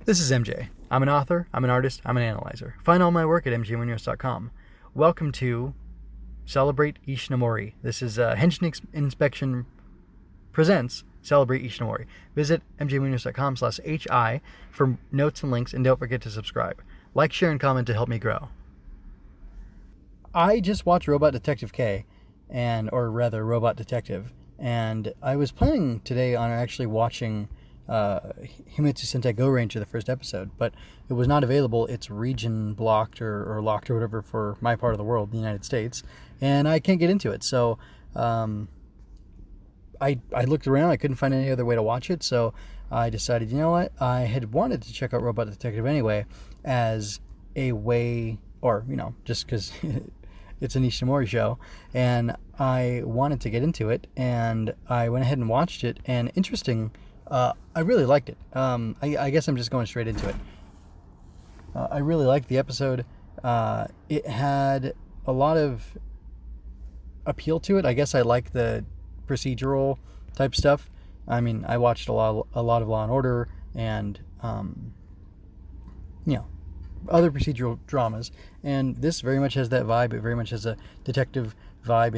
This is MJ. I'm an author, I'm an artist, I'm an analyzer. Find all my work at mjmunoz.com. Welcome to Celebrate Ishinomori. This is Henshin Inspection presents Celebrate Ishinomori. Visit mjmunoz.com/hi for notes and links, and don't forget to subscribe. Like, share, and comment to help me grow. I just watched Robot Detective K, Robot Detective, and I was planning today on actually watching Himitsu Sentai Go Ranger, the first episode, but it was not available. It's region blocked or locked or whatever for my part of the world, the United States, and I can't get into it. So I looked around. I couldn't find any other way to watch it, so I decided, you know what? I had wanted to check out Robot Detective anyway as a way, or, just because it's an Ishinomori show, and I wanted to get into it, and I went ahead and watched it, and I really liked it. I guess I'm just going straight into it. I really liked the episode. It had a lot of appeal to it. I guess I like the procedural type stuff. I mean, I watched a lot of Law and Order and other procedural dramas, and this very much has that vibe. It very much has a detective vibe.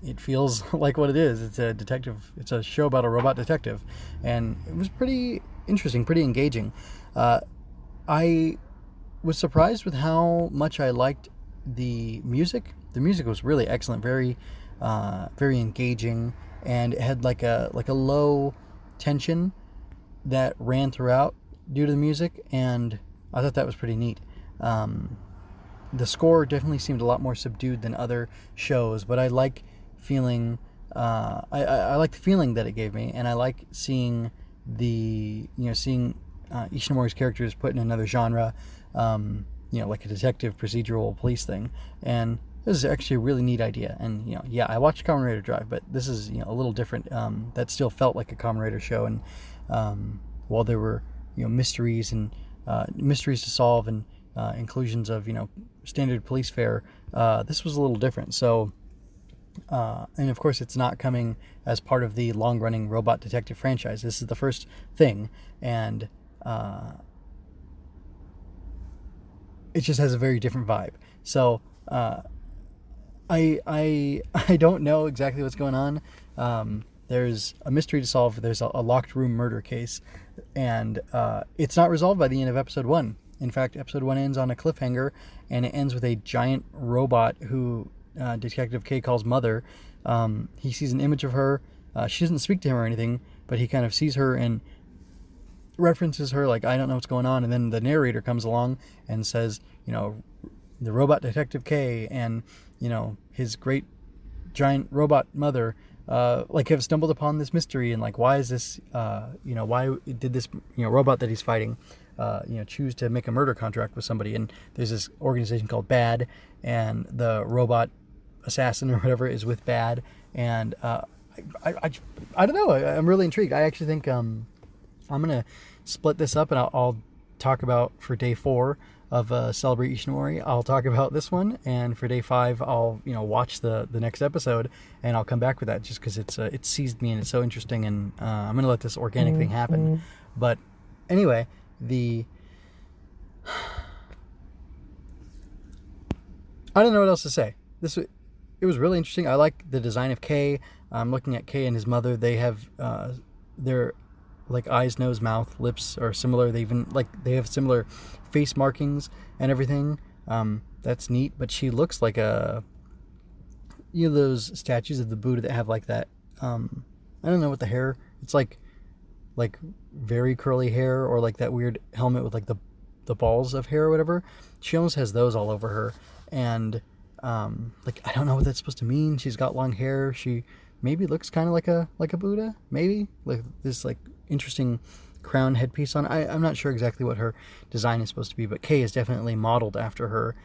It feels like what it is. It's a detective. It's a show about a robot detective, and it was pretty interesting, pretty engaging. I was surprised with how much I liked the music. The music was really excellent, very engaging, and it had like a low tension that ran throughout due to the music, and I thought that was pretty neat. The score definitely seemed a lot more subdued than other shows, but I like feeling. I like the feeling that it gave me, and I like seeing Ishinomori's characters put in another genre, like a detective procedural police thing. And this is actually a really neat idea. And I watched Kamen Rider Drive, but this is a little different. That still felt like a Kamen Rider show, and while there were mysteries and mysteries to solve and inclusions of standard police fare, this was a little different. So and of course it's not coming as part of the long-running Robot Detective franchise. This is the first thing, and it just has a very different vibe. So I don't know exactly what's going on. There's a mystery to solve. There's a locked room murder case, and it's not resolved by the end of episode 1. In fact, episode 1 ends on a cliffhanger, and it ends with a giant robot who Detective K calls Mother. He sees an image of her. She doesn't speak to him or anything, but he kind of sees her and references her like, I don't know what's going on. And then the narrator comes along and says, the robot Detective K and, his great giant robot mother have stumbled upon this mystery, and why is this why did this robot that he's fighting choose to make a murder contract with somebody. And there's this organization called BAD, and the robot assassin or whatever is with BAD, and I don't know, I'm really intrigued. I actually think I'm gonna split this up, and I'll talk about, for day 4 of Celebrate Ishinomori, I'll talk about this one, and for day 5 I'll watch the next episode, and I'll come back with that, just because it's seized me and it's so interesting, and I'm gonna let this organic thing happen. But anyway, I don't know what else to say. It was really interesting. I like the design of K. I'm looking at K and his mother. They have their eyes, nose, mouth, lips are similar. They have similar face markings and everything. That's neat. But she looks like those statues of the Buddha that have that. I don't know what the hair. It's like very curly hair, or that weird helmet with the balls of hair or whatever. She almost has those all over her, and I don't know what that's supposed to mean. She's got long hair. She maybe looks kind of like a Buddha, maybe this interesting crown headpiece on. I'm not sure exactly what her design is supposed to be, but Kay is definitely modeled after her.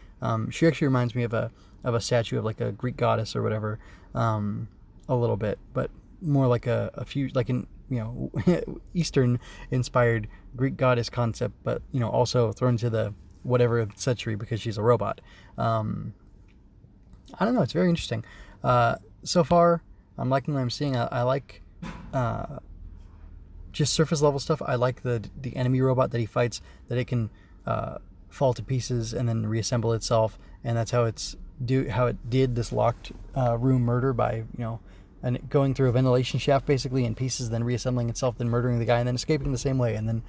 She actually reminds me of a statue of a Greek goddess or whatever, a little bit, but more like a few Eastern inspired Greek goddess concept, but also thrown to the whatever century because she's a robot. I don't know, it's very interesting. So far I'm liking what I'm seeing. I like just surface level stuff. I like the enemy robot that he fights, that it can fall to pieces and then reassemble itself, and that's how it did this locked room murder by and going through a ventilation shaft basically in pieces, then reassembling itself, then murdering the guy, and then escaping the same way. And then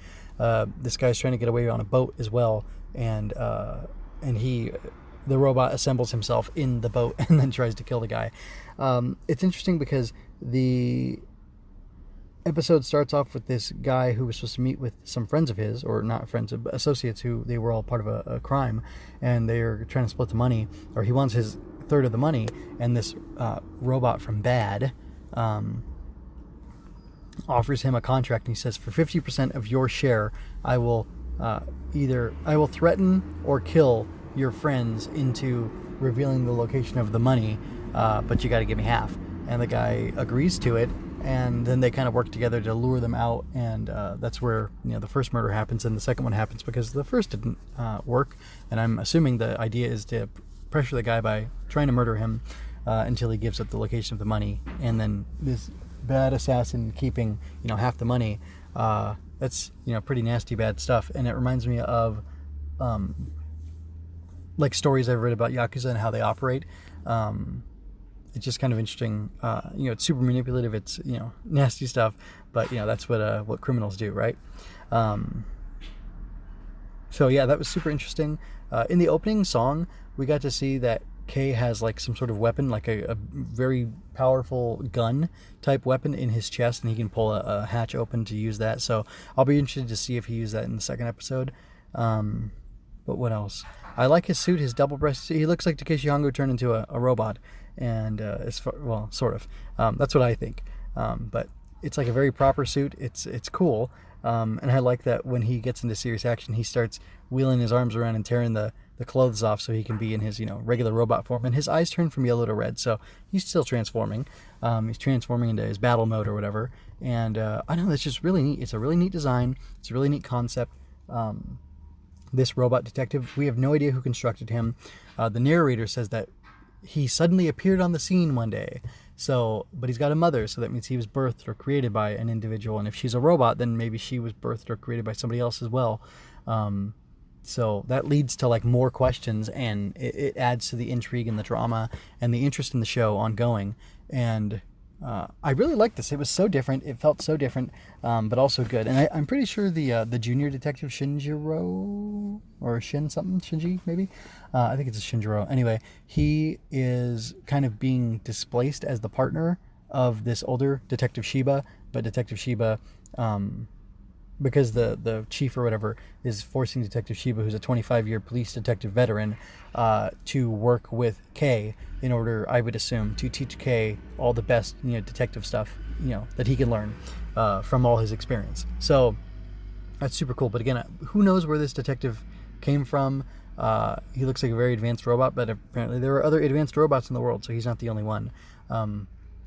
this guy's trying to get away on a boat as well, and the robot assembles himself in the boat and then tries to kill the guy. It's interesting because the episode starts off with this guy who was supposed to meet with some friends of his, or not friends, associates, who they were all part of a crime, and they're trying to split the money, or he wants his third of the money, and this robot from Bad offers him a contract, and he says, for 50% of your share, I will threaten or kill your friends into revealing the location of the money, but you got to give me half. And the guy agrees to it, and then they kind of work together to lure them out, and that's where the first murder happens, and the second one happens because the first didn't work. And I'm assuming the idea is to pressure the guy by trying to murder him until he gives up the location of the money, and then this bad assassin keeping half the money. That's pretty nasty bad stuff, and it reminds me of like stories I've read about Yakuza and how they operate. It's just kind of interesting. It's super manipulative. It's nasty stuff, but that's what criminals do, right? So yeah, that was super interesting. In the opening song, we got to see that Kei has like some sort of weapon, like a very powerful gun type weapon in his chest, and he can pull a hatch open to use that. So I'll be interested to see if he used that in the second episode. But what else? I like his suit, his double-breasted suit. He looks like Takeshi Hongo turned into a robot, and sort of. That's what I think. But it's like a very proper suit. It's cool, and I like that when he gets into serious action, he starts wheeling his arms around and tearing the clothes off so he can be in his regular robot form, and his eyes turn from yellow to red, so he's still transforming. He's transforming into his battle mode or whatever, and I know that's just really neat. It's a really neat design. It's a really neat concept. This robot detective, we have no idea who constructed him. The narrator says that he suddenly appeared on the scene one day. But he's got a mother, so that means he was birthed or created by an individual. And if she's a robot, then maybe she was birthed or created by somebody else as well. So that leads to like more questions, and it adds to the intrigue and the drama and the interest in the show ongoing. And I really liked this. It was so different. It felt so different, but also good. And I'm pretty sure the junior detective Shinjiro, or Shinji maybe. I think it's a Shinjiro. Anyway, he is kind of being displaced as the partner of this older Detective Shiba, but Detective Shiba, because the chief or whatever is forcing Detective Shiba, who's a 25-year police detective veteran, to work with Kei in order, I would assume, to teach Kei all the best detective stuff that he can learn from all his experience. So that's super cool. But again, who knows where this detective came from? He looks like a very advanced robot, but apparently there are other advanced robots in the world, so he's not the only one.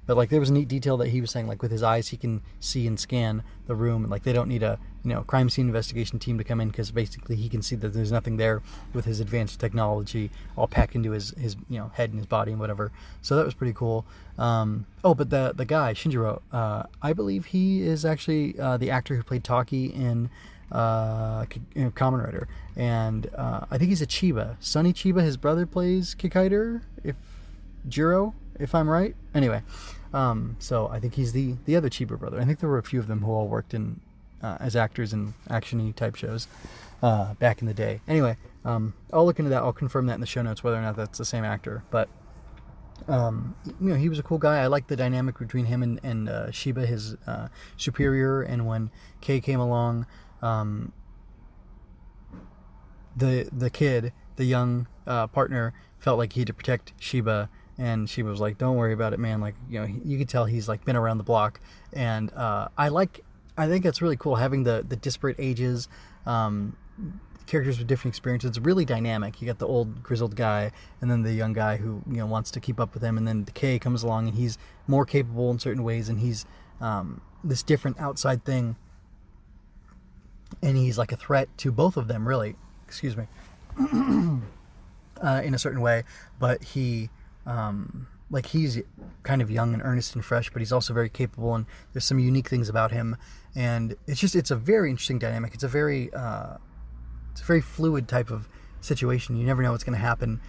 But like there was a neat detail that he was saying, like with his eyes he can see and scan the room, and like they don't need a crime scene investigation team to come in, because basically he can see that there's nothing there with his advanced technology all packed into his head and his body and whatever. So that was pretty cool. But the guy Shinjiro, I believe he is actually the actor who played Taki in Kamen Rider, and I think he's a Chiba. Sonny Chiba, his brother, plays Kikaider, if I'm right. Anyway, so I think he's the other Chiba brother. I think there were a few of them who all worked in as actors in action-y type shows back in the day. Anyway, I'll look into that. I'll confirm that in the show notes whether or not that's the same actor. But he was a cool guy. I liked the dynamic between him and Shiba, his superior. And when Kei came along, the kid, the young partner, felt like he had to protect Shiba. And she was like, "Don't worry about it, man. Like, you could tell he's like been around the block." And I think that's really cool, having the disparate ages, characters with different experiences. It's really dynamic. You got the old grizzled guy, and then the young guy who wants to keep up with him. And then the K comes along, and he's more capable in certain ways, and he's this different outside thing, and he's like a threat to both of them, really. Excuse me. In a certain way, but he like he's kind of young and earnest and fresh, but he's also very capable, and there's some unique things about him. And it's a very interesting dynamic. It's a very fluid type of situation. You never know what's going to happen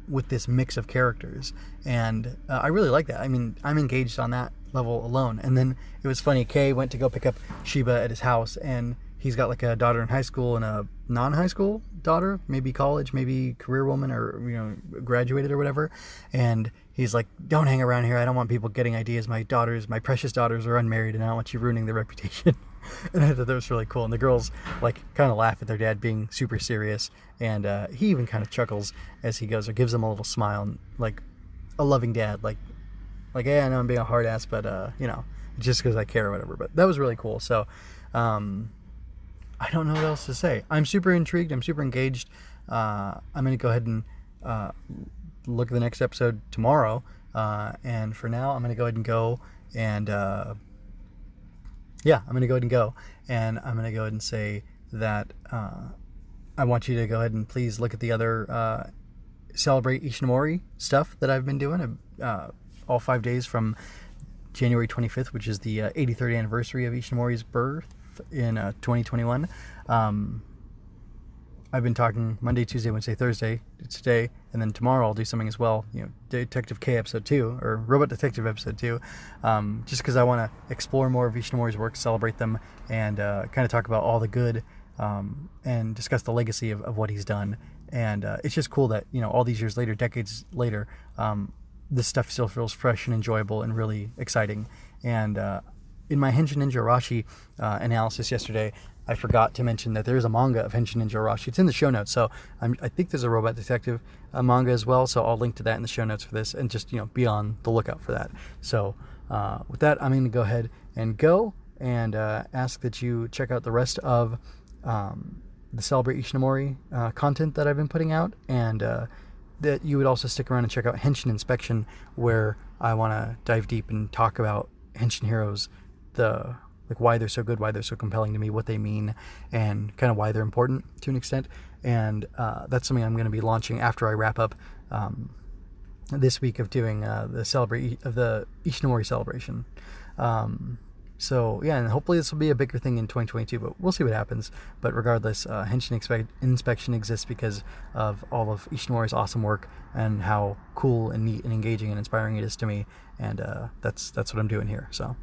with this mix of characters, and I really like that. I mean, I'm engaged on that level alone. And then it was funny, Kay went to go pick up Shiba at his house, and he's got like a daughter in high school and a non-high school daughter, maybe college, maybe career woman, or graduated or whatever. And he's like, don't hang around here, I don't want people getting ideas. My precious daughters are unmarried, and I don't want you ruining their reputation. And I thought that was really cool. And the girls like kind of laugh at their dad being super serious, and he even kind of chuckles as he goes, or gives them a little smile, and like a loving dad, like hey, I know I'm being a hard ass, but just because I care or whatever. But that was really cool. So I don't know what else to say. I'm super intrigued. I'm super engaged. I'm going to go ahead and look at the next episode tomorrow. And for now, I'm going to go ahead and go. And I'm going to go ahead and go. And I'm going to go ahead and say that I want you to go ahead and please look at the other Celebrate Ishinomori stuff that I've been doing. All 5 days from January 25th, which is the 83rd anniversary of Ishinomori's birth in 2021. I've been talking Monday, Tuesday, Wednesday, Thursday, today, and then tomorrow I'll do something as well, Detective K episode 2, or Robot Detective episode 2, just because I want to explore more of Ishinomori's work, celebrate them, and kind of talk about all the good, and discuss the legacy of what he's done. And it's just cool that, all these years later, decades later, this stuff still feels fresh and enjoyable and really exciting. And in my Henshin Ninja Arashi analysis yesterday, I forgot to mention that there is a manga of Henshin Ninja Arashi. It's in the show notes, so I think there's a Robot Detective manga as well, so I'll link to that in the show notes for this, and just be on the lookout for that. So with that, I'm going to go ahead and go and ask that you check out the rest of the Celebrate Ishinomori content that I've been putting out, and that you would also stick around and check out Henshin Inspection, where I want to dive deep and talk about Henshin heroes, why they're so good, why they're so compelling to me, what they mean, and kind of why they're important to an extent. And that's something I'm going to be launching after I wrap up this week of doing the Ishinomori celebration. So yeah, and hopefully this will be a bigger thing in 2022, but we'll see what happens. But regardless, Henshin Inspection exists because of all of Ishinomori's awesome work and how cool and neat and engaging and inspiring it is to me. And that's what I'm doing here. So